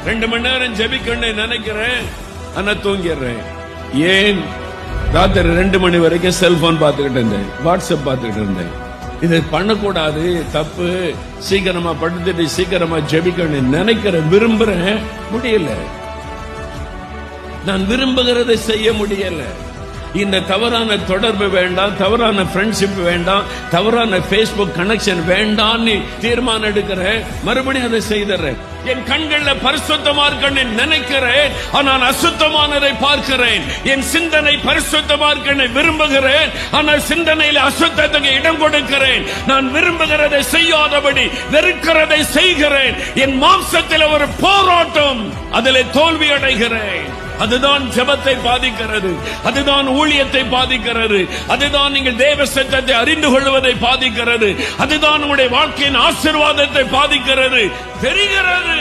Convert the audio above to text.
2 மணி நேரம் ஜெபிக்கணும்னு நினைக்கிறேன், ஆனா தூங்கிடுறேன். ஏன்? ராத்திரி 2 மணி வரைக்கும் செல்போன் பார்த்துக்கிட்டு இருந்தேன், வாட்ஸ்அப் பார்த்துக்கிட்டு இருந்தேன். இது பண்ணக்கூடாது, தப்பு. சீக்கிரமா படுத்துட்டு சீக்கிரமா ஜெபிக்கணும்னு நினைக்கிறேன், விரும்புறேன், முடியல. நான் விரும்புகிறதை செய்ய முடியல. இந்த தவறான தொடர்பு வேண்டாம், தவறான ஃப்ரெண்ட்ஷிப் வேண்டாம், தவறான Facebook கனெக்ஷன் வேண்டாம்னு தீர்மானம் எடுக்கிறேன், மறுபடியும் அதை செய்தறேன். என் கண்கள்ல பரிசுத்தமா இருக்கன்னு நினைக்கிறேன், ஆனால் அசுத்தமானதை பார்க்கிறேன். என் சிந்தனை பரிசுத்தமா இருக்கன்னு விரும்புகிறேன், ஆனால் சிந்தனையில் அசுத்தத்துக்கு இடம் கொடுக்கிறேன். நான் விரும்புகிறதை செய்யாதபடி வெறுக்கிறதை செய்கிறேன். என் மாம்சத்தில் ஒரு போராட்டம், அதில் தோல்வி அடைகிறேன். அதுதான் ஜெபத்தை பாதிக்கிறது, அதுதான் ஊழியத்தை பாதிக்கிறது, அதுதான் நீங்கள் தேவ சத்தத்தை அறிந்து கொள்வதை பாதிக்கிறது, அதுதான் உங்களுடைய வாழ்க்கையின் ஆசீர்வாதத்தை பாதிக்கிறது தெரிகிறது.